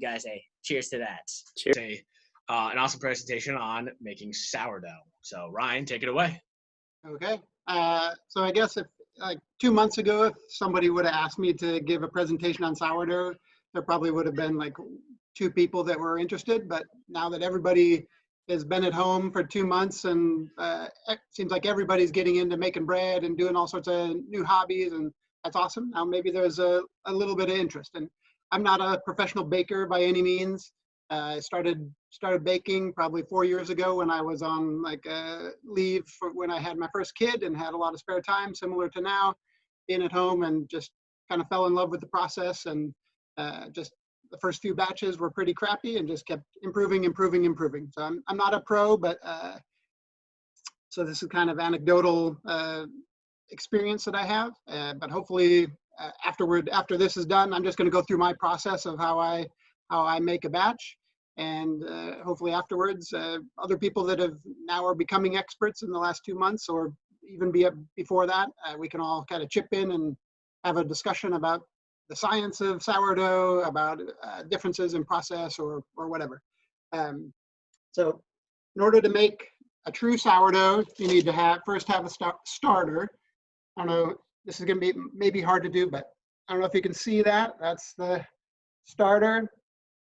guys say cheers to that. Cheers. An awesome presentation on making sourdough. So Ryan, take it away. Okay. So I guess if like 2 months ago, if somebody would have asked me to give a presentation on sourdough, there probably would have been like 2 people that were interested. But now that everybody has been at home for 2 months, and it seems like everybody's getting into making bread and doing all sorts of new hobbies, and that's awesome. Now maybe there's a little bit of interest. And I'm not a professional baker by any means. I started baking probably 4 years ago when I was on like leave for when I had my first kid and had a lot of spare time, similar to now, being at home, and just kind of fell in love with the process. And just the first few batches were pretty crappy and just kept improving. So I'm not a pro, but so this is kind of anecdotal experience that I have. But hopefully after this is done, I'm just going to go through my process of how I make a batch, and hopefully afterwards, other people that are becoming experts in the last 2 months, or even before that, we can all kind of chip in and have a discussion about the science of sourdough, about differences in process or whatever. So in order to make a true sourdough, you need to first have a starter. I don't know, this is going to be maybe hard to do, but I don't know if you can see that. That's the starter.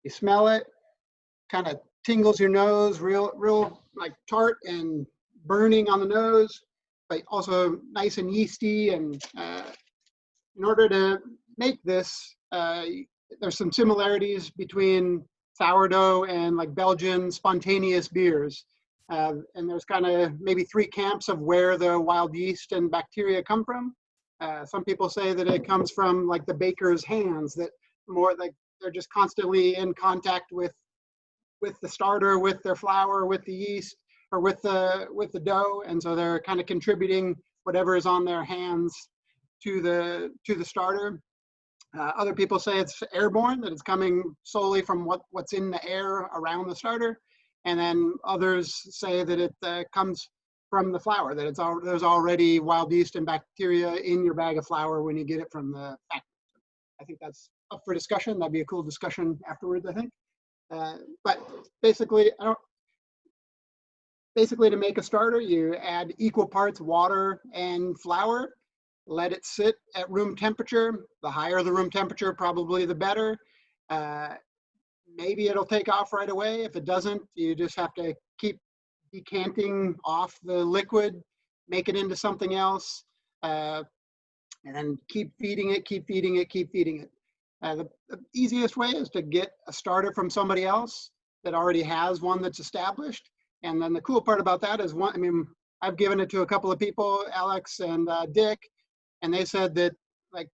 You smell it, kind of tingles your nose, real like tart and burning on the nose, but also nice and yeasty. And in order to make this, there's some similarities between sourdough and like Belgian spontaneous beers. And there's kind of maybe 3 camps of where the wild yeast and bacteria come from. Some people say that it comes from like the baker's hands, that more like they're just constantly in contact with the starter, with their flour, with the yeast, or with the dough, and so they're kind of contributing whatever is on their hands to the starter. Other people say it's airborne, that it's coming solely from what's in the air around the starter, and then others say that it comes from the flour, that there's already wild yeast and bacteria in your bag of flour when you get it from the factory. I think that's up for discussion. That'd be a cool discussion afterwards, I think. But basically, to make a starter, you add equal parts water and flour. Let it sit at room temperature. The higher the room temperature, probably the better. Maybe it'll take off right away. If it doesn't, you just have to keep decanting off the liquid, make it into something else, and then keep feeding it. The easiest way is to get a starter from somebody else that already has one that's established. And then the cool part about that is I've given it to a couple of people, Alex and Dick, and they said that like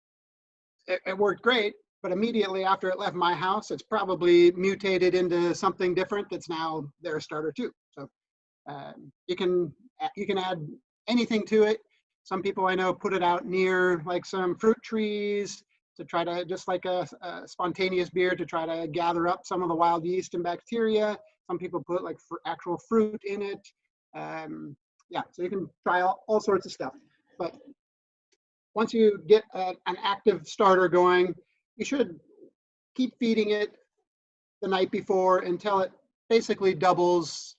it worked great, but immediately after it left my house, it's probably mutated into something different that's now their starter too. So you can add anything to it. Some people I know put it out near like some fruit trees to try to, just like a spontaneous beer, to try to gather up some of the wild yeast and bacteria. Some people put like actual fruit in it. Yeah, so you can try all sorts of stuff. But once you get an active starter going, you should keep feeding it the night before until it basically doubles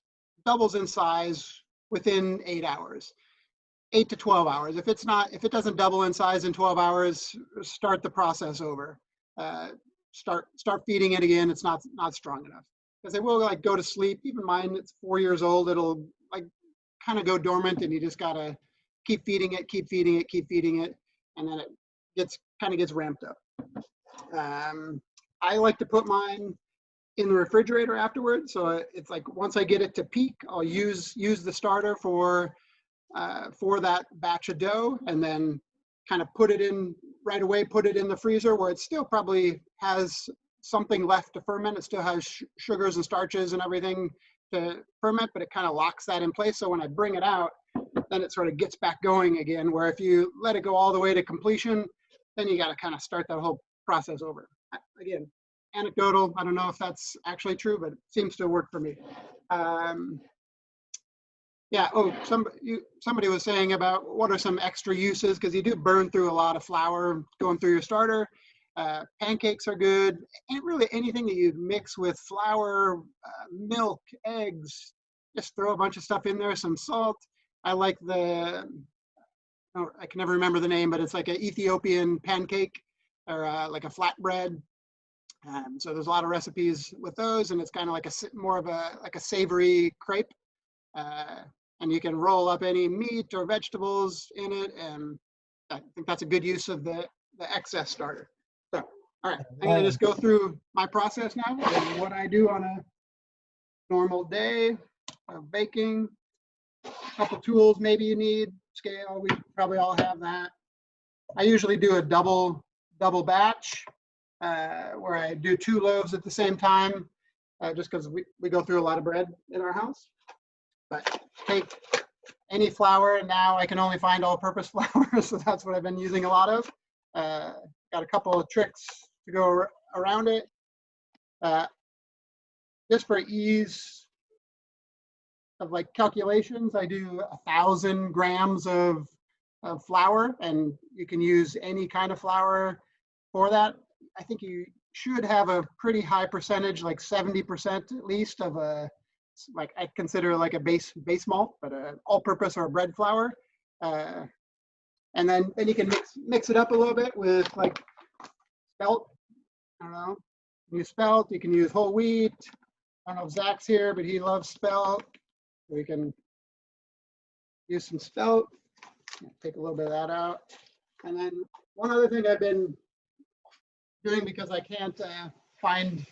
in size within 8 hours. 8 to 12 hours. If it doesn't double in size in 12 hours, start the process over. Start feeding it again. It's not strong enough, because it will like go to sleep. Even mine, it's 4 years old. It'll like kind of go dormant, and you just gotta keep feeding it, and then it gets ramped up. I like to put mine in the refrigerator afterwards. So it's like once I get it to peak, I'll use the starter for that batch of dough, and then kind of put it in right away, put it in the freezer where it still probably has something left to ferment. It still has sugars and starches and everything to ferment, but it kind of locks that in place. So when I bring it out, then it sort of gets back going again, where if you let it go all the way to completion, then you got to kind of start that whole process over. Again, anecdotal. I don't know if that's actually true, but it seems to work for me. Yeah. Oh, somebody was saying about what are some extra uses, because you do burn through a lot of flour going through your starter. Pancakes are good. And really anything that you mix with flour, milk, eggs, just throw a bunch of stuff in there, some salt. I like the, oh, I can never remember the name, but it's like an Ethiopian pancake or like a flatbread. So there's a lot of recipes with those, and it's kind of like more of a savory crepe. And you can roll up any meat or vegetables in it, and I think that's a good use of the excess starter. So, all right, I'm gonna just go through my process now and what I do on a normal day of baking. A couple tools maybe you need, scale, we probably all have that. I usually do a double batch where I do 2 loaves at the same time, just because we go through a lot of bread in our house. But take any flour. Now I can only find all-purpose flour, so that's what I've been using a lot of. Got a couple of tricks to go around it. Just for ease of like calculations, I do 1,000 grams of flour, and you can use any kind of flour for that. I think you should have a pretty high percentage, like 70% at least of a, like I consider like a base malt, but all-purpose or bread flour. And then you can mix it up a little bit with like spelt. I don't know. Use spelt. You can use whole wheat. I don't know if Zach's here, but he loves spelt. We can use some spelt. Take a little bit of that out. And then one other thing I've been doing, because I can't find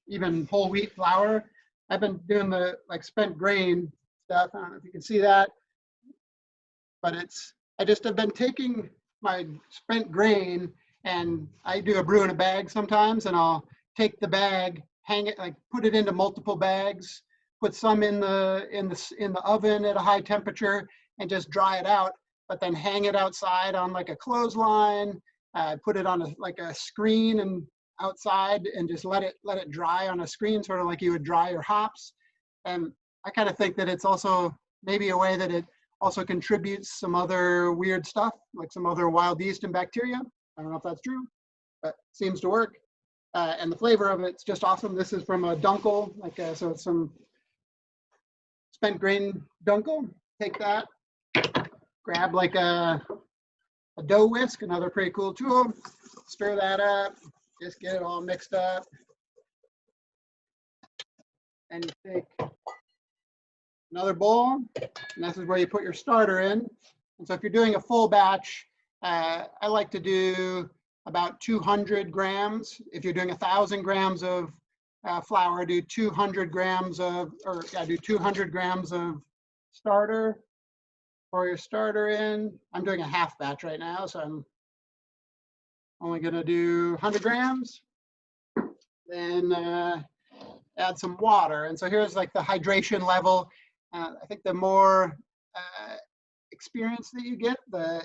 even whole wheat flour, I've been doing the like spent grain stuff. I don't know if you can see that, but I just have been taking my spent grain, and I do a brew in a bag sometimes, and I'll take the bag, hang it, like put it into multiple bags, put some in the oven at a high temperature, and just dry it out. But then hang it outside on like a clothesline, put it on like a screen and outside, and just let it dry on a screen, sort of like you would dry your hops. And I kind of think that it's also maybe a way that it also contributes some other weird stuff, like some other wild yeast and bacteria. I don't know if that's true, but it seems to work. And the flavor of it's just awesome. This is from a dunkel, so it's some spent grain dunkel. Take that, grab like a dough whisk, another pretty cool tool. Stir that up, just get it all mixed up. And you take another bowl, and this is where you put your starter in. And so if you're doing a full batch, I like to do about 200 grams. If you're doing 1,000 grams of flour, do 200 grams of, do 200 grams of starter. Pour your starter in. I'm doing a half batch right now, so I'm only gonna do 100 grams. Then add some water. And so here's like the hydration level. I think the more experience that you get, the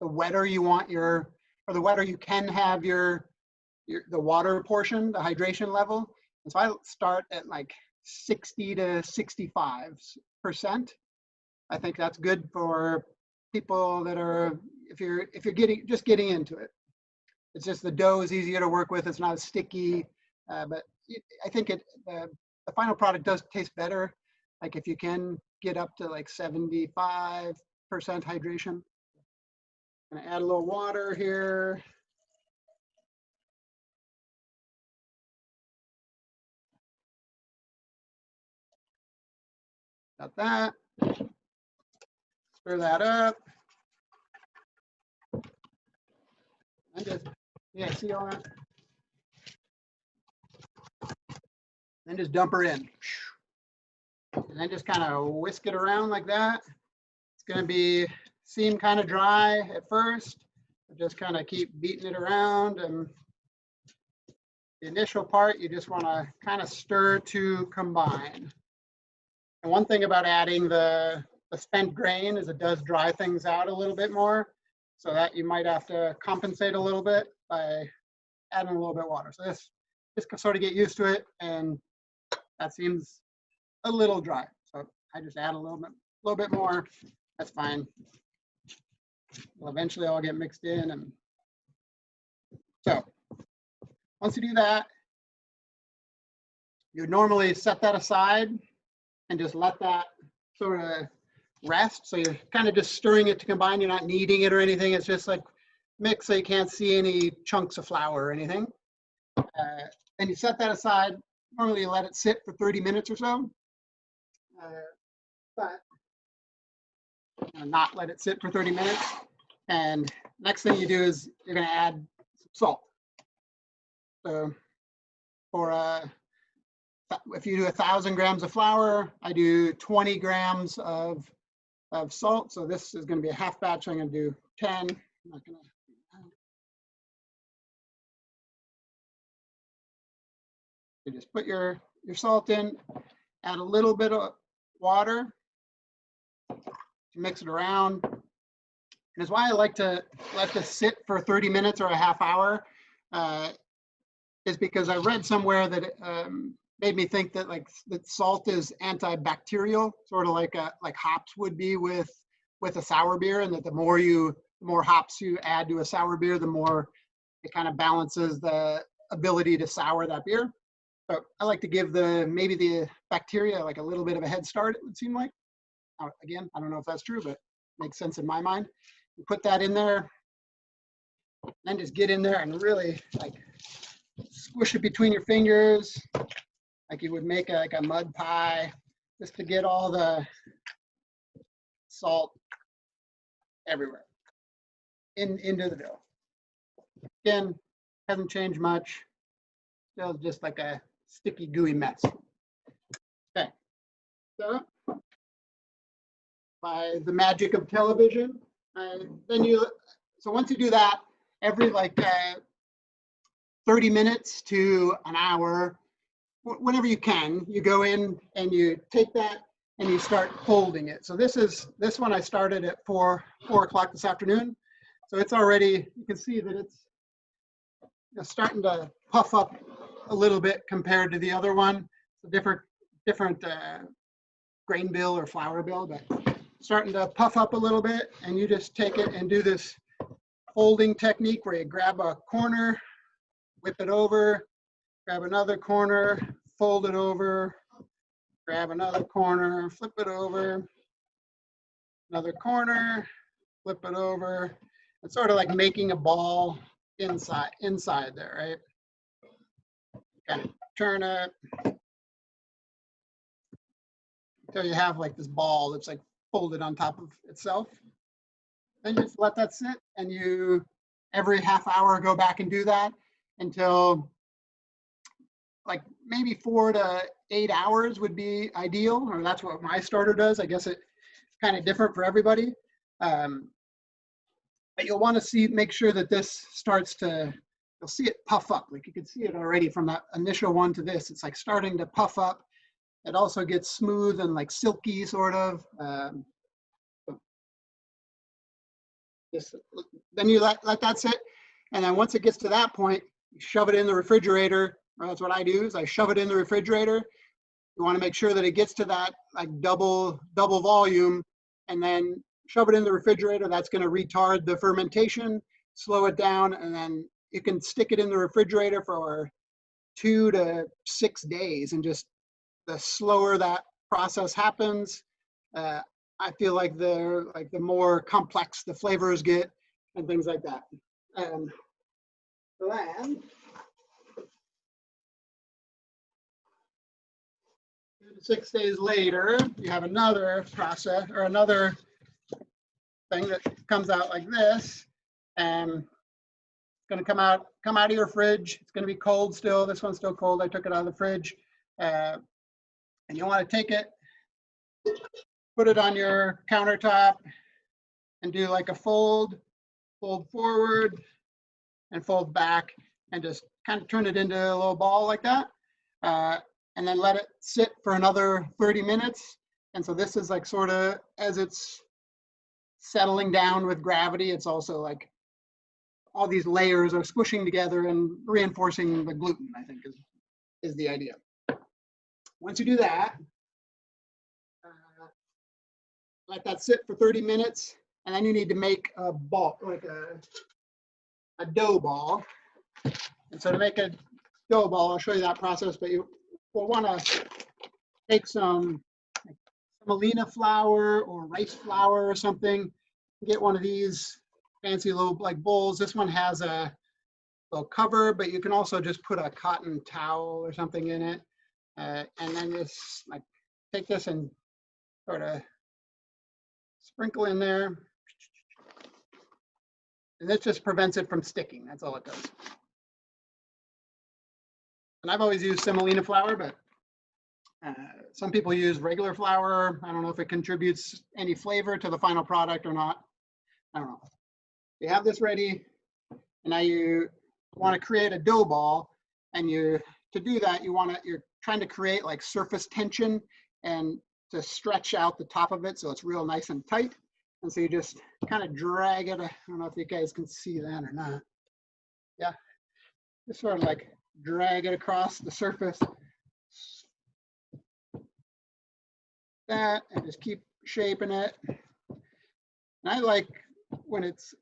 wetter you want your, or the wetter you can have the water portion, the hydration level. And so I start at like 60 to 65%. I think that's good for people that are, if you're just getting into it. It's just the dough is easier to work with. It's not as sticky, but I think the final product does taste better. Like if you can get up to like 75% hydration. I'm gonna add a little water here. Got that. Stir that up. And just, yeah, see all that? Then just dump her in. And then just kind of whisk it around like that. It's going to seem kind of dry at first, but just kind of keep beating it around. And the initial part, you just want to kind of stir to combine. And one thing about adding the spent grain is it does dry things out a little bit more, so that you might have to compensate a little bit by adding a little bit of water. So this can sort of get used to it, and that seems a little dry. So I just add a little bit more. That's fine. Well, eventually I'll get mixed in, and So once you do that, you would normally set that aside and just let that sort of rest. So you're kind of just stirring it to combine. You're not kneading it or anything. It's just like mix so you can't see any chunks of flour or anything. And you set that aside. Normally you let it sit for 30 minutes or so. But not let it sit for 30 minutes. And next thing you do is you're going to add some salt. So for if you do 1,000 grams of flour, I do 20 grams of salt. So this is going to be a half batch. So I'm going to do 10. I'm not going to. You just put your salt in, add a little bit of water to mix it around. And that's why I like to let this sit for 30 minutes or a half hour, is because I read somewhere that it made me think that that salt is antibacterial, sort of like hops would be with a sour beer, and that the more hops you add to a sour beer, the more it kind of balances the ability to sour that beer. So I like to give maybe the bacteria like a little bit of a head start, it would seem like. Again, I don't know if that's true, but it makes sense in my mind. You put that in there, and just get in there and really like squish it between your fingers, like you would make like a mud pie, just to get all the salt everywhere into the dough. Again, hasn't changed much. Still just like a sticky, gooey mess. Okay, so by the magic of television, so once you do that, every 30 minutes to an hour, whenever you can, you go in and you take that and you start folding it. So this one I started at 4 o'clock this afternoon. So it's already, you can see that it's starting to puff up a little bit compared to the other one. It's a different grain bill or flour bill, but starting to puff up a little bit. And you just take it and do this folding technique where you grab a corner, whip it over, grab another corner, fold it over, grab another corner, flip it over, another corner, flip it over. It's sort of like making a ball inside there, right? Kind of turn it until you have like this ball that's like folded on top of itself. Then you just let that sit, and you every half hour go back and do that until like maybe 4 to 8 hours would be ideal, or that's what my starter does. I guess it's kind of different for everybody. But you'll want to make sure that this starts to, you'll see it puff up. Like you can see it already from that initial one to this. It's like starting to puff up. It also gets smooth and like silky sort of. Then you let that sit. And then once it gets to that point, you shove it in the refrigerator. Or that's what I do, is I shove it in the refrigerator. You want to make sure that it gets to that like double volume, and then shove it in the refrigerator. That's going to retard the fermentation, slow it down, and then you can stick it in the refrigerator for 2 to 6 days. And just the slower that process happens, I feel like the more complex the flavors get and things like that. And then 2 to 6 days later, you have another process or another thing that comes out like this, and it's going to come out of your fridge. It's going to be cold still. This one's still cold. I took it out of the fridge, and you want to take it, put it on your countertop, and do like a fold forward and fold back, and just kind of turn it into a little ball like that, and then let it sit for another 30 minutes. And so this is like sort of as it's settling down with gravity, it's also like all these layers are squishing together and reinforcing the gluten, I think is the idea. Once you do that, let that sit for 30 minutes, and then you need to make a ball, like a dough ball. And so to make a dough ball, I'll show you that process, but you will want to take some semolina flour or rice flour or something. Get one of these fancy little like bowls. This one has a little cover, but you can also just put a cotton towel or something in it. And then just like take this and sort of sprinkle in there. And this just prevents it from sticking. That's all it does. And I've always used semolina flour, but some people use regular flour. I don't know if it contributes any flavor to the final product or not. I don't know. You have this ready, and now you want to create a dough ball. And to do that, you're trying to create like surface tension and to stretch out the top of it so it's real nice and tight. And so you just kind of drag it. I don't know if you guys can see that or not. Yeah, just sort of like drag it across the surface. That, and just keep shaping it. And I like when it's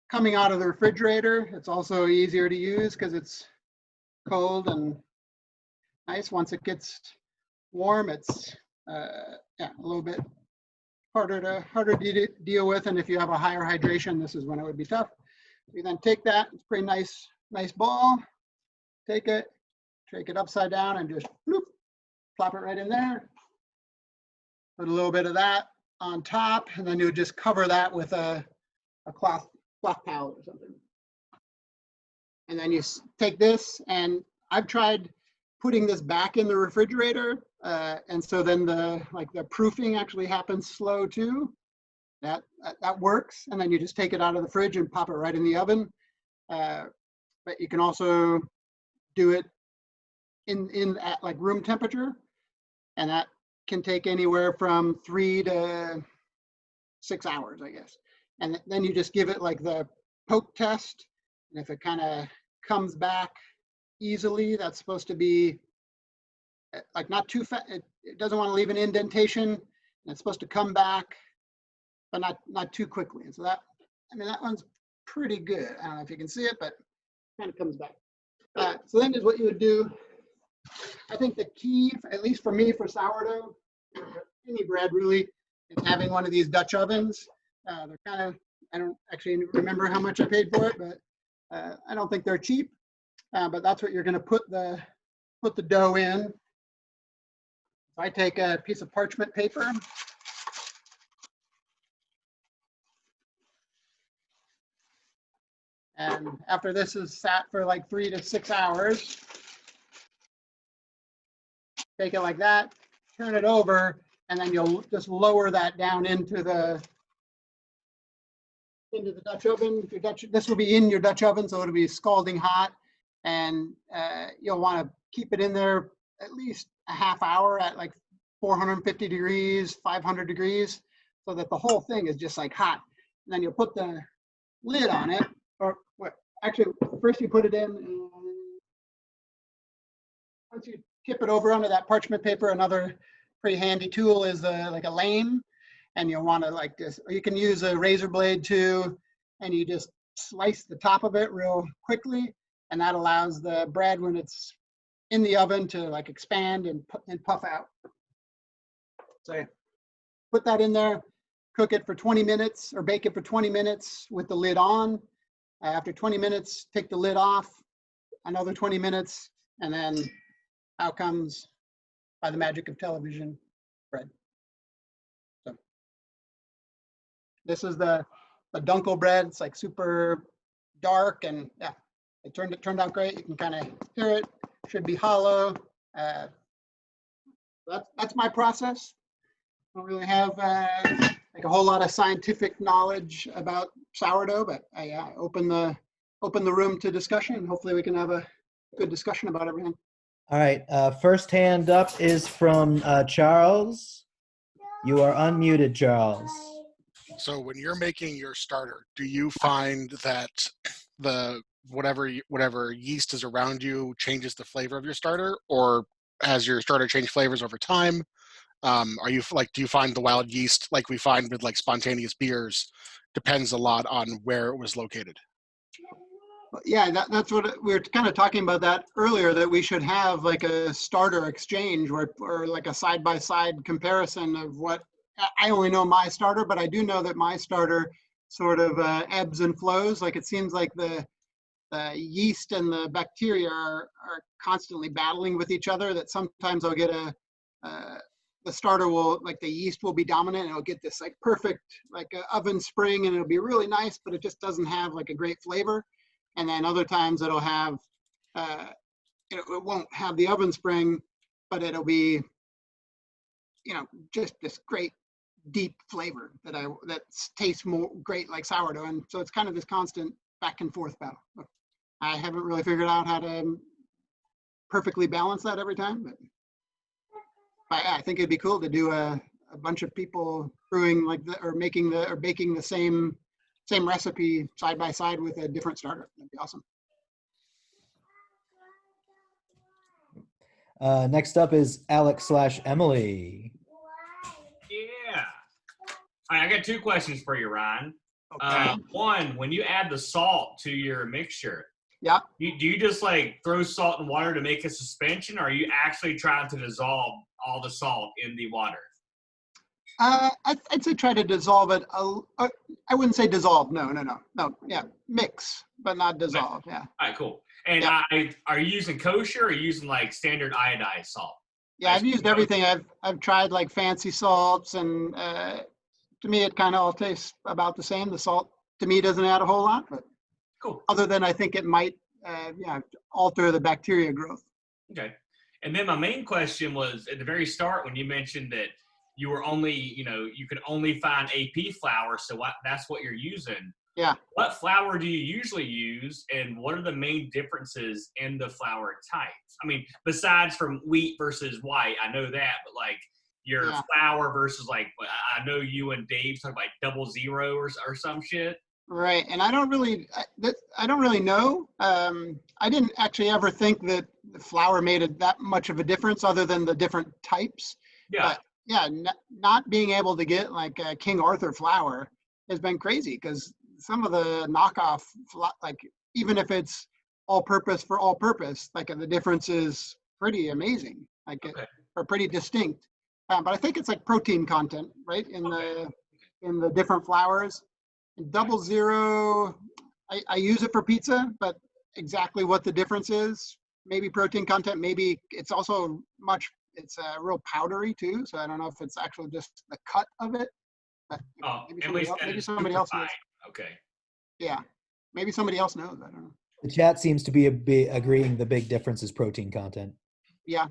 coming out of the refrigerator, it's also easier to use because it's cold and nice. Once it gets warm, it's yeah, a little bit harder to deal with. And if you have a higher hydration, this is when it would be tough. You then take that, it's pretty nice ball, take it upside down and just bloop, plop it right in there. Put a little bit of that on top, and then you would just cover that with a cloth towel or something. And then you take this, and I've tried putting this back in the refrigerator, and so then the proofing actually happens slow too. That works, and then you just take it out of the fridge and pop it right in the oven. But you can also do it at like room temperature, and that can take anywhere from 3 to 6 hours, I guess. And then you just give it like the poke test, and if it kind of comes back easily, that's supposed to be like not too fat. It doesn't want to leave an indentation, and it's supposed to come back, but not too quickly. And so that one's pretty good. I don't know if you can see it, but it kind of comes back. So then is what you would do. I think the key, at least for me, for sourdough, any bread really, is having one of these Dutch ovens. They're kind of, I don't actually remember how much I paid for it, but I don't think they're cheap. But that's what you're going to put the dough in. So I take a piece of parchment paper. And after this is sat for like 3 to 6 hours, take it like that, turn it over, and then you'll just lower that down into the Dutch oven. This will be in your Dutch oven, so it'll be scalding hot, and you'll want to keep it in there at least a half hour at like 450 degrees, 500 degrees, so that the whole thing is just like hot. And then you'll put the lid on it, or actually, first you put it in, and once you tip it over onto that parchment paper, another pretty handy tool is like a lame, and you'll want to like this, or you can use a razor blade too, and you just slice the top of it real quickly, and that allows the bread, when it's in the oven, to like expand and puff out. So yeah, put that in there, cook it for 20 minutes or bake it for 20 minutes with the lid on. After 20 minutes, take the lid off, another 20 minutes, and then out comes, by the magic of television, bread. So this is the dunkel bread. It's like super dark, and yeah, it turned out great. You can kind of hear it. Should be hollow. That's my process. I don't really have like a whole lot of scientific knowledge about sourdough, but I open the room to discussion, and hopefully we can have a good discussion about everything. All right. First hand up is from Charles. You are unmuted, Charles. So when you're making your starter, do you find that the whatever yeast is around you changes the flavor of your starter, or has your starter changed flavors over time? Do you find the wild yeast, like we find with like spontaneous beers, depends a lot on where it was located? Yeah, that's what we were kind of talking about that earlier, that we should have like a starter exchange or like a side-by-side comparison of what I only know my starter, but I do know that my starter sort of ebbs and flows. Like it seems like the yeast and the bacteria are constantly battling with each other, that sometimes I'll get the starter will, like the yeast will be dominant and it'll get this like perfect, like oven spring, and it'll be really nice, but it just doesn't have like a great flavor. And then other times it'll have, it won't have the oven spring, but it'll be, just this great deep flavor that tastes more great like sourdough. And so it's kind of this constant back and forth battle. I haven't really figured out how to perfectly balance that every time, but I think it'd be cool to do a bunch of people brewing like or baking the same recipe side by side with a different starter. That'd be awesome. Next up is Alex/Emily. Yeah. All right, I got 2 questions for you, Ryan. Okay. One, when you add the salt to your mixture, Yeah. do you just like throw salt and water to make a suspension, or are you actually trying to dissolve all the salt in the water? I'd say try to dissolve it. I wouldn't say dissolve. No. Yeah, mix, but not dissolve. Yeah. All right, cool. And Yeah. Are you using kosher or are you using like standard iodized salt? Yeah, I've used everything. I've tried like fancy salts, and to me it kind of all tastes about the same. The salt to me doesn't add a whole lot, but Cool. other than I think it might alter the bacteria growth. Okay. And then my main question was at the very start when you mentioned that you were only, you could only find AP flour, so that's what you're using. Yeah. What flour do you usually use, and what are the main differences in the flour types? I mean, besides from wheat versus white, I know that, but like your flour versus like, I know you and Dave talk about 00 or some shit. Right, and I don't really know. I didn't actually ever think that the flour made that much of a difference, other than the different types. Yeah. But yeah, not being able to get like King Arthur flour has been crazy, because some of the knockoff, like even if it's all-purpose for all-purpose, like the difference is pretty amazing, like or pretty distinct. But I think it's like protein content, right, in the different flours. 00, I use it for pizza, but exactly what the difference is, maybe protein content, maybe it's also it's real powdery too. So I don't know if it's actually just the cut of it. But maybe somebody else knows. Okay. Yeah, maybe somebody else knows. I don't know. The chat seems to be agreeing the big difference is protein content. Yeah.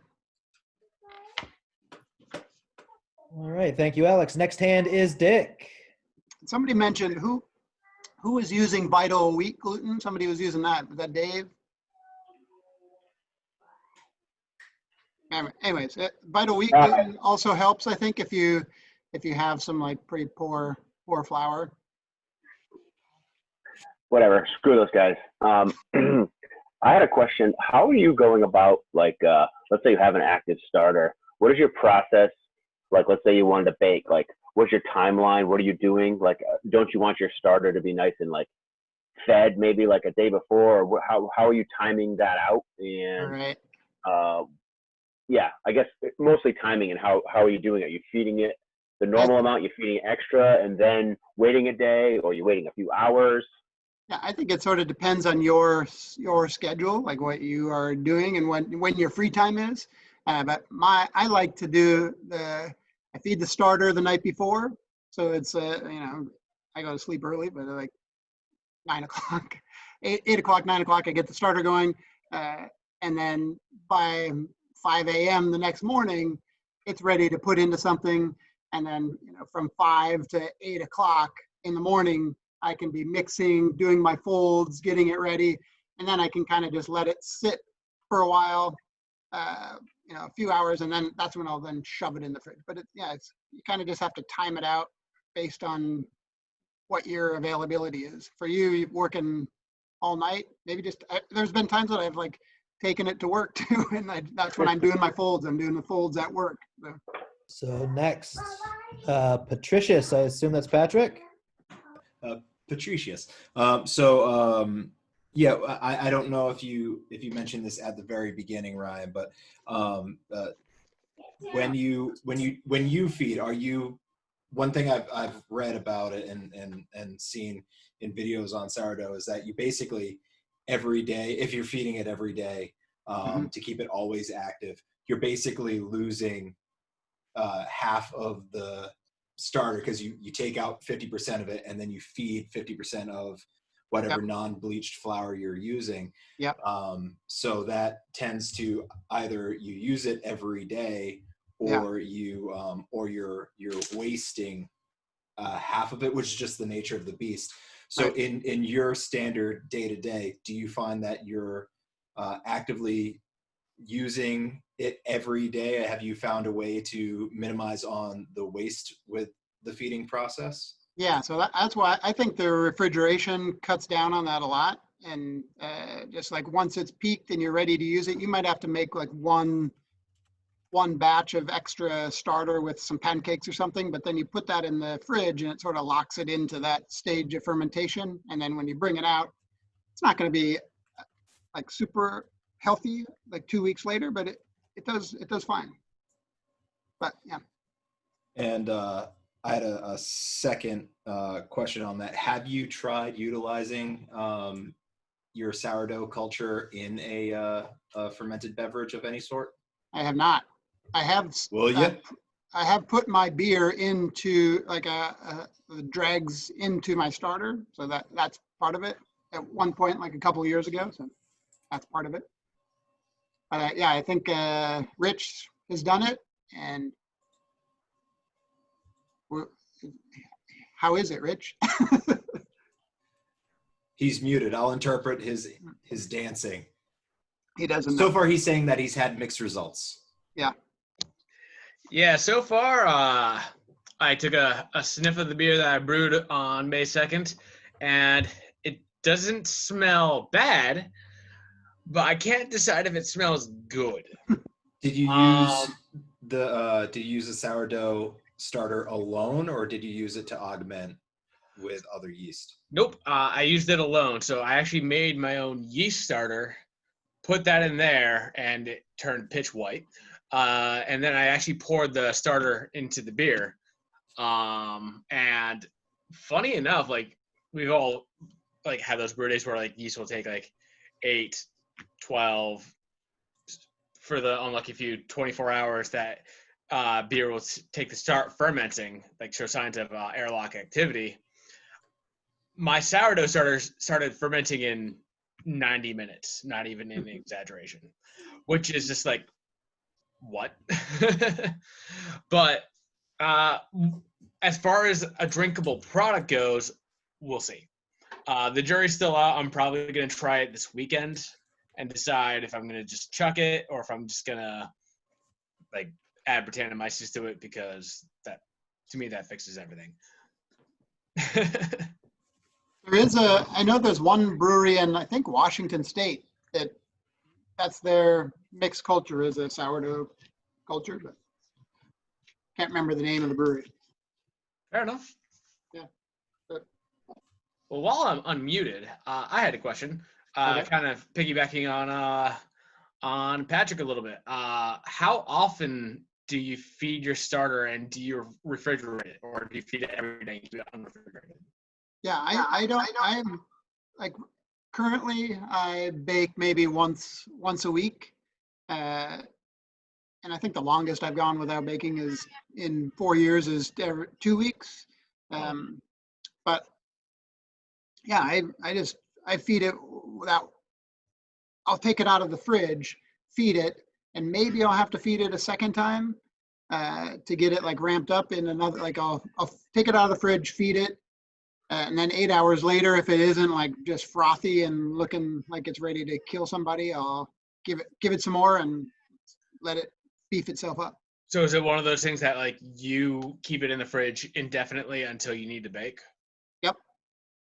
All right, thank you, Alex. Next hand is Dick. Somebody mentioned who was using Vital wheat gluten. Somebody was using that. Was that Dave? Anyways, Vital wheat gluten also helps, I think, if you have some like pretty poor flour. Whatever, screw those guys. I had a question. How are you going about, like, let's say you have an active starter. What is your process? Like, let's say you wanted to bake. Like, what's your timeline? What are you doing? Like, don't you want your starter to be nice and like fed maybe like a day before? Or how are you timing that out? And All right. Yeah, I guess mostly timing, and how are you doing it? Are you feeding it the normal amount? You're feeding it extra and then waiting a day, or you're waiting a few hours? Yeah, I think it sort of depends on your schedule, like what you are doing and when your free time is. But I like to do I feed the starter the night before, so it's I go to sleep early, but like 9 o'clock, 8 o'clock, 9 o'clock, I get the starter going, and then by 5 a.m. the next morning, it's ready to put into something, and then from 5 to 8 o'clock in the morning, I can be mixing, doing my folds, getting it ready, and then I can kind of just let it sit for a while, a few hours, and then that's when I'll then shove it in the fridge. But you kind of just have to time it out based on what your availability is. For you working all night, maybe there's been times that I've like taken it to work too, and that's when I'm doing my folds. I'm doing the folds at work. So next, Patricius, I assume that's Patrick? Patricius. Yeah, I don't know if you mentioned this at the very beginning, Ryan, but when you feed, are you, one thing I've read about it and seen in videos on sourdough is that you basically every day, if you're feeding it every day, to keep it always active, you're basically losing half of the starter because you take out 50% of it and then you feed 50% of whatever non-bleached flour you're using. Yep. So that tends to either you use it every day or you're wasting half of it, which is just the nature of the beast. So in your standard day to day, do you find that you're actively using it every day? Have you found a way to minimize on the waste with the feeding process? Yeah, so that's why I think the refrigeration cuts down on that a lot. And just like once it's peaked and you're ready to use it, you might have to make like one batch of extra starter with some pancakes or something, but then you put that in the fridge and it sort of locks it into that stage of fermentation. And then when you bring it out, it's not going to be like super healthy like 2 weeks later, but it does fine. But yeah. And I had a second question on that. Have you tried utilizing your sourdough culture in a fermented beverage of any sort? I have not. I have. Will you? I have put my beer into like the dregs into my starter, so that's part of it. At one point, like a couple of years ago, so that's part of it. But yeah, I think Rich has done it, and how is it, Rich? He's muted. I'll interpret his dancing. He doesn't. So far, he's saying that he's had mixed results. Yeah. Yeah, so far, I took a sniff of the beer that I brewed on May 2nd, and it doesn't smell bad, but I can't decide if it smells good. Did you use did you use the sourdough starter alone, or did you use it to augment with other yeast? Nope, I used it alone. So I actually made my own yeast starter, put that in there, and it turned pitch white. And then I actually poured the starter into the beer. And funny enough, like we've all like had those brew days where like yeast will take like 8, 12, for the unlucky few 24 hours that beer will take to start fermenting, like show signs of airlock activity. My sourdough starter started fermenting in 90 minutes, not even an exaggeration, which is just like, what? But as far as a drinkable product goes, we'll see. The jury's still out. I'm probably going to try it this weekend and decide if I'm going to just chuck it or if I'm just going to like add Brettanomyces to it, because that, to me, that fixes everything. I know there's one brewery in, I think, Washington State that's their mixed culture is a sourdough culture, but can't remember the name of the brewery. Fair enough. Yeah. Well, while I'm unmuted, I had a question, kind of piggybacking on Patrick a little bit. How often do you feed your starter, and do you refrigerate it, or do you feed it every day and keep it unrefrigerated? Yeah, I don't. I'm like currently I bake maybe once a week, and I think the longest I've gone without baking is in 4 years is 2 weeks. But yeah, I feed it without. I'll take it out of the fridge, feed it, and maybe I'll have to feed it a second time to get it like ramped up in another. Like I'll take it out of the fridge, feed it. And then 8 hours later, if it isn't like just frothy and looking like it's ready to kill somebody, I'll give it some more and let it beef itself up. So is it one of those things that like you keep it in the fridge indefinitely until you need to bake? Yep.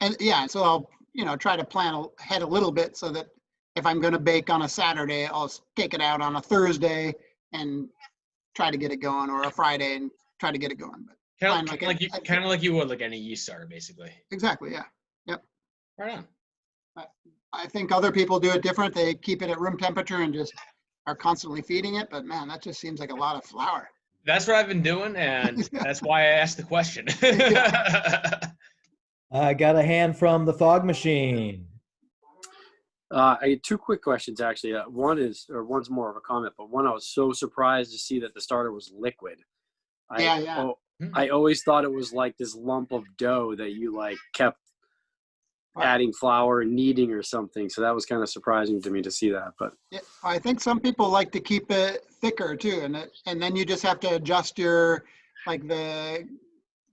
And yeah, so I'll try to plan ahead a little bit so that if I'm going to bake on a Saturday, I'll take it out on a Thursday and try to get it going, or a Friday and try to get it going. But kind of like you would like any yeast starter, basically. Exactly. Yeah. Yep. Right on. I think other people do it different. They keep it at room temperature and just are constantly feeding it. But man, that just seems like a lot of flour. That's what I've been doing, and that's why I asked the question. I got a hand from the fog machine. I had two quick questions actually. One's more of a comment, but one I was so surprised to see that the starter was liquid. I always thought it was like this lump of dough that you like kept adding flour and kneading or something. So that was kind of surprising to me to see that. But yeah, I think some people like to keep it thicker too, and then you just have to adjust your like the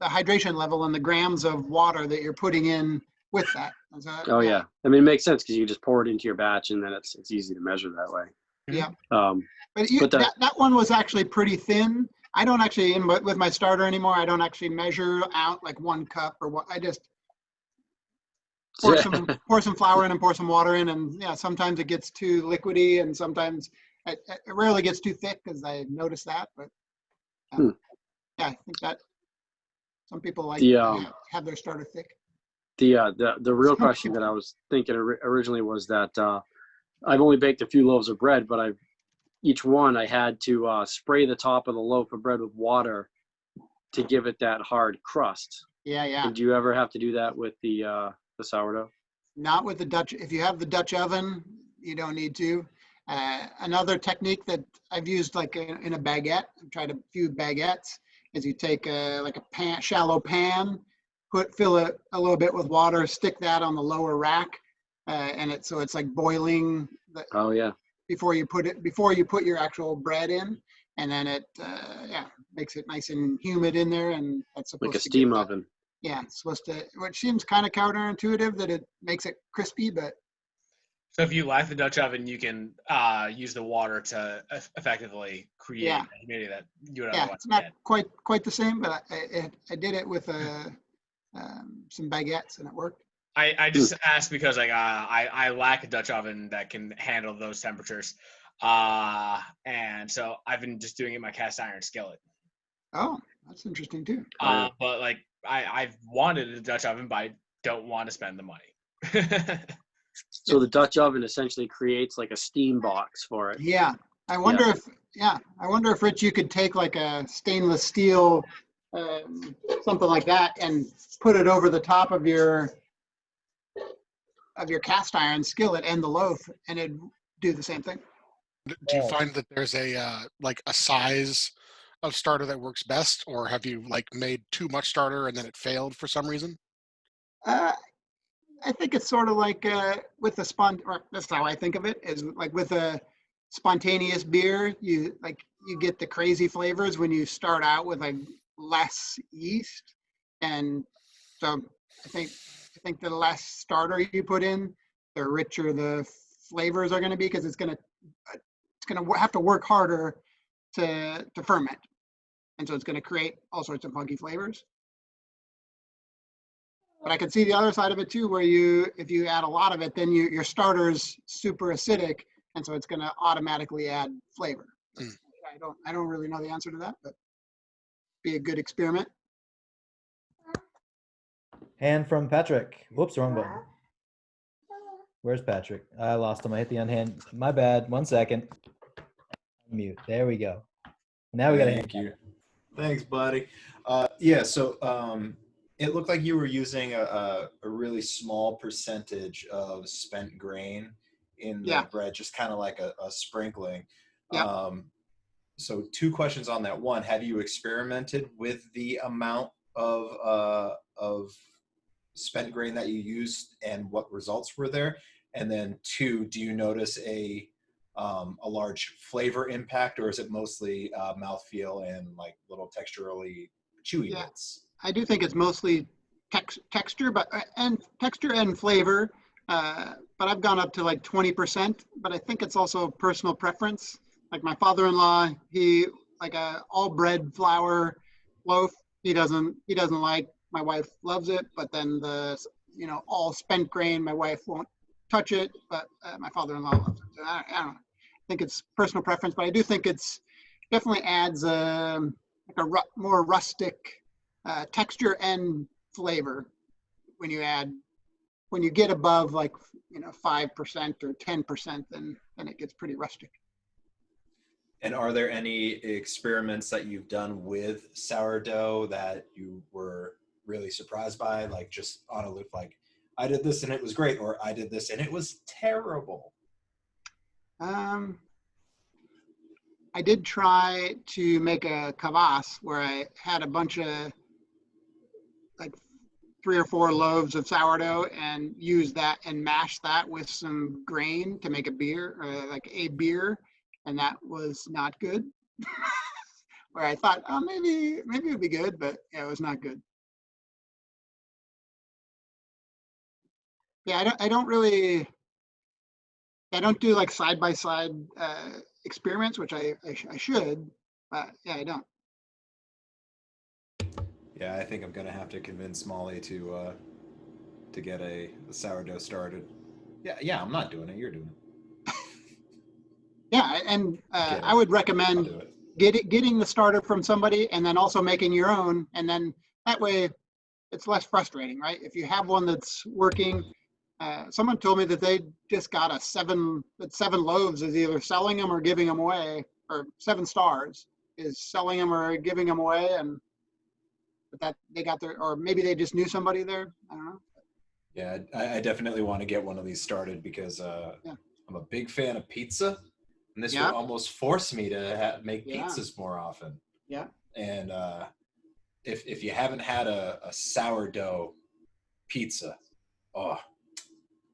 hydration level and the grams of water that you're putting in with that. Yeah, I mean it makes sense because you just pour it into your batch and then it's easy to measure that way. Yeah. But that one was actually pretty thin. I don't actually with my starter anymore. I don't actually measure out like 1 cup or what. I just pour some flour in and pour some water in, and yeah, sometimes it gets too liquidy, and sometimes it rarely gets too thick because I noticed that. But yeah, I think that some people like to have their starter thick. The real question that I was thinking originally was that I've only baked a few loaves of bread, but each one I had to spray the top of the loaf of bread with water to give it that hard crust. Yeah. And do you ever have to do that with the sourdough? Not with the Dutch. If you have the Dutch oven, you don't need to. Another technique that I've used like in a baguette, I've tried a few baguettes, is you take like a shallow pan, fill it a little bit with water, stick that on the lower rack, and so it's like boiling. Before you put your actual bread in, and then it makes it nice and humid in there, and that's supposed like a steam oven. Yeah, it's supposed to, which seems kind of counterintuitive that it makes it crispy, but. So if you lack the Dutch oven, you can use the water to effectively create the humidity that you would otherwise it's not get. quite the same, but I did it with some baguettes and it worked. I just asked because like I lack a Dutch oven that can handle those temperatures, and so I've been just doing it in my cast iron skillet. Oh, that's interesting too. But like I've wanted a Dutch oven, but I don't want to spend the money. So the Dutch oven essentially creates like a steam box for it. Yeah, I wonder if Rich, you could take like a stainless steel, something like that, and put it over the top of your cast iron skillet and the loaf, and it'd do the same thing. Do you find that there's a like a size of starter that works best, or have you like made too much starter and then it failed for some reason? I think it's sort of like with the that's how I think of it, is like with a spontaneous beer, you get the crazy flavors when you start out with like less yeast, and so I think the less starter you put in, the richer the flavors are going to be, because it's going to have to work harder to ferment, and so it's going to create all sorts of funky flavors. But I can see the other side of it too, where if you add a lot of it, then your starter's super acidic, and so it's going to automatically add flavor. I don't really know the answer to that, but be a good experiment. Hand from Patrick. Whoops, wrong button. Where's Patrick? I lost him. I hit the unhand. My bad. 1 second. Mute. There we go. Now we got a hand. Thank you. Thanks, buddy. So it looked like you were using a really small percentage of spent grain in the bread, just kind of like a sprinkling. Yeah. So 2 questions on that. One, have you experimented with the amount of spent grain that you used and what results were there? And then 2, do you notice a large flavor impact, or is it mostly mouthfeel and like little texturally chewy bits? I do think it's mostly texture, and flavor. But I've gone up to like 20%. But I think it's also personal preference. Like my father-in-law, he like a all bread flour loaf. He doesn't like. My wife loves it, but then all spent grain, my wife won't touch it. But my father-in-law loves it. So I don't know. I think it's personal preference, but I do think it's definitely adds like a more rustic texture and flavor when you add when you get above like 5% or 10%, then it gets pretty rustic. And are there any experiments that you've done with sourdough that you were really surprised by, like just on a loop, like I did this and it was great, or I did this and it was terrible? I did try to make a kvass where I had a bunch of like 3 or 4 loaves of sourdough and use that and mash that with some grain to make a beer, and that was not good. Where I thought, oh, maybe it would be good, but yeah, it was not good. Yeah, I don't do like side by side experiments, which I should, but yeah, I don't. Yeah, I think I'm gonna have to convince Molly to get a sourdough started. Yeah, I'm not doing it. You're doing it. Yeah, and I would recommend getting the starter from somebody and then also making your own, and then that way it's less frustrating, right? If you have one that's working, someone told me that they just got 7 loaves is either selling them or giving them away, or 7 stars is selling them or giving them away, and that they got their, or maybe they just knew somebody there. I don't know. Yeah, I definitely want to get one of these started because I'm a big fan of pizza, and this would almost force me to make pizzas more often. Yeah. And if you haven't had a sourdough pizza, oh,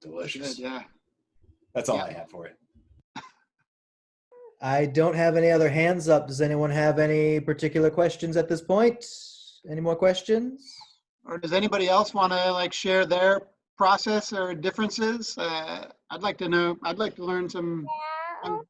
delicious. Good, yeah. That's all I have for it. I don't have any other hands up. Does anyone have any particular questions at this point? Any more questions? Or does anybody else want to like share their process or differences? I'd like to know. I'd like to learn some.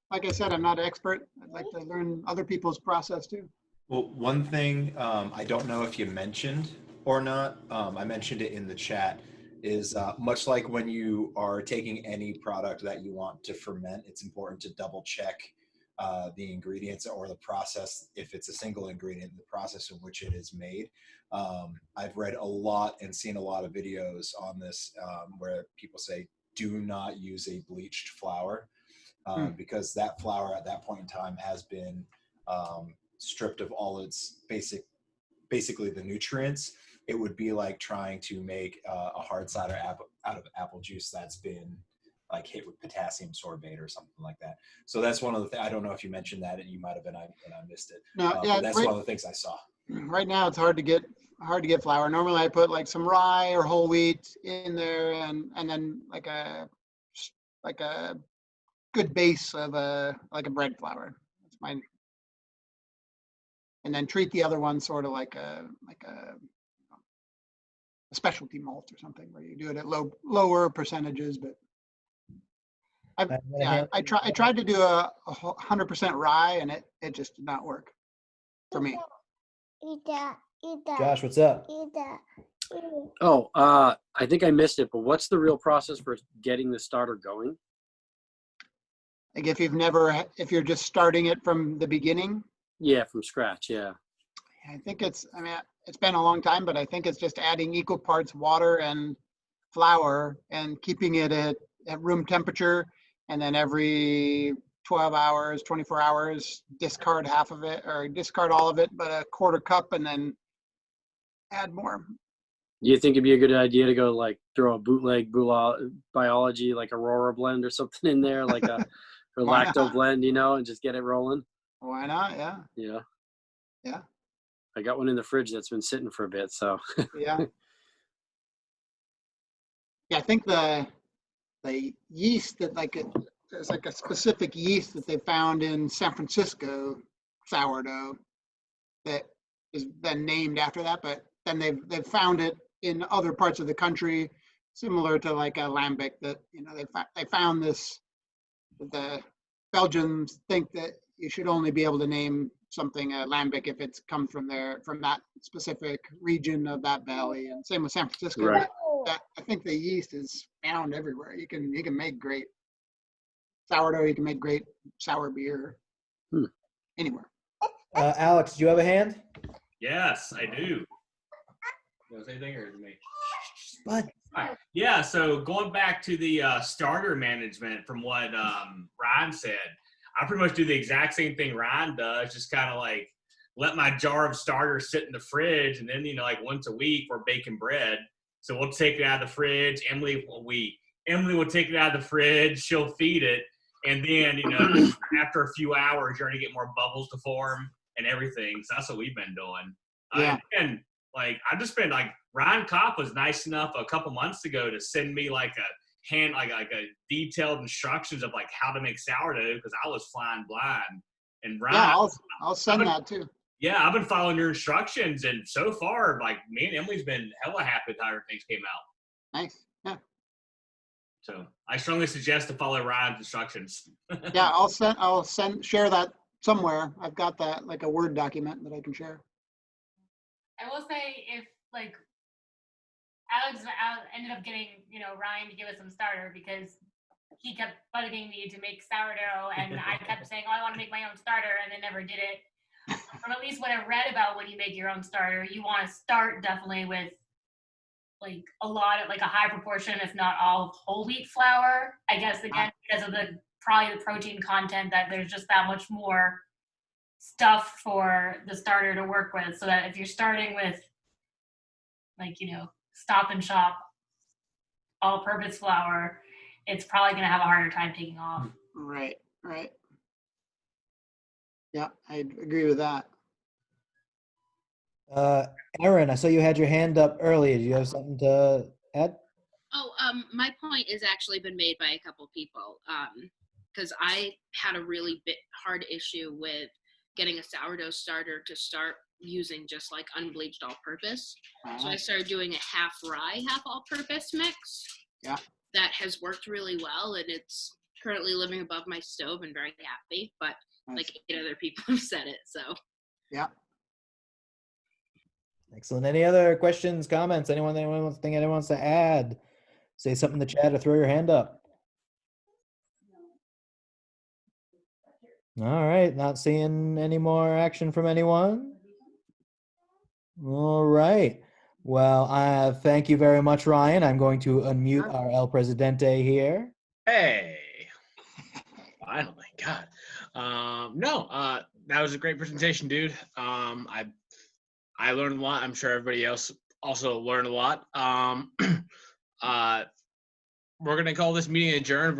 Like I said, I'm not an expert. I'd like to learn other people's process too. Well, one thing I don't know if you mentioned or not, I mentioned it in the chat, is much like when you are taking any product that you want to ferment, it's important to double check the ingredients or the process. If it's a single ingredient, the process in which it is made. I've read a lot and seen a lot of videos on this where people say, do not use a bleached flour because that flour at that point in time has been stripped of all its basically the nutrients. It would be like trying to make a hard cider out of apple juice that's been like hit with potassium sorbate or something like that. So that's one of the things. I don't know if you mentioned that, and you might have been, and I missed it. No, yeah, but that's one of the things I saw. Right now, it's hard to get flour. Normally, I put like some rye or whole wheat in there, and then like a good base of a bread flour. That's mine. And then treat the other one sort of like a specialty malt or something, where you do it at lower percentages. But I tried to do a 100% rye, and it just did not work for me. Josh, what's up? Oh, I think I missed it, but what's the real process for getting the starter going? Like if you're just starting it from the beginning. Yeah, from scratch. Yeah. I think it's been a long time, but I think it's just adding equal parts water and flour and keeping it at room temperature. And then every 12 hours, 24 hours, discard half of it or discard all of it, but a quarter cup, and then add more. Do you think it'd be a good idea to go like throw a bootleg biology, like Aurora blend or something in there, like a lacto blend, and just get it rolling? Why not? Yeah. Yeah. Yeah. I got one in the fridge that's been sitting for a bit, so. Yeah. Yeah, I think the yeast that there's like a specific yeast that they found in San Francisco sourdough that has been named after that, but then they've found it in other parts of the country, similar to like a lambic that they found this. The Belgians think that you should only be able to name something lambic if it's come from that specific region of that valley, and same with San Francisco. Right. I think the yeast is found everywhere. You can make great sourdough. You can make great sour beer anywhere. Alex, do you have a hand? Yes, I do. You want to say anything or is it me? Bud. Right. Yeah, so going back to the starter management from what Ryan said, I pretty much do the exact same thing Ryan does, just kind of like let my jar of starter sit in the fridge, and then, like once a week we're baking bread. So we'll take it out of the fridge. Emily will take it out of the fridge, she'll feed it, and then, after a few hours, you're going to get more bubbles to form and everything. So that's what we've been doing. Yeah. And I've just been Ryan Kopp was nice enough a couple months ago to send me a detailed instructions of how to make sourdough, because I was flying blind. And Ryan, yeah, I'll send that too. Yeah, I've been following your instructions, and so far, me and Emily's been hella happy with how everything's came out. Nice. Yeah. So I strongly suggest to follow Ryan's instructions. Yeah, I'll share that somewhere. I've got that like a Word document that I can share. I will say, if Alex ended up getting Ryan to give us some starter, because he kept bugging me to make sourdough, and I kept saying, I want to make my own starter, and they never did it. From at least what I've read about when you make your own starter, you want to start definitely with a lot of a high proportion, if not all, of whole wheat flour. I guess again because of probably the protein content, that there's just that much more stuff for the starter to work with, so that if you're starting with Stop and Shop all-purpose flour, it's probably going to have a harder time taking off. Right. Yeah, I agree with that. Erin, I saw you had your hand up earlier. Do you have something to add? Oh, my point has actually been made by a couple people, because I had a really hard issue with getting a sourdough starter to start using just unbleached all-purpose. So I started doing a half rye, half all-purpose mix. Yeah. That has worked really well, and it's currently living above my stove and very happy, but nice. 8 other people have said it, so. Yeah. Excellent. Any other questions, comments? Anyone wants to add? Say something in the chat or throw your hand up. All right, not seeing any more action from anyone. All right. Well, thank you very much, Ryan. I'm going to unmute our El Presidente here. Hey, finally, God. That was a great presentation, dude. I learned a lot. I'm sure everybody else also learned a lot. We're gonna call this meeting adjourned.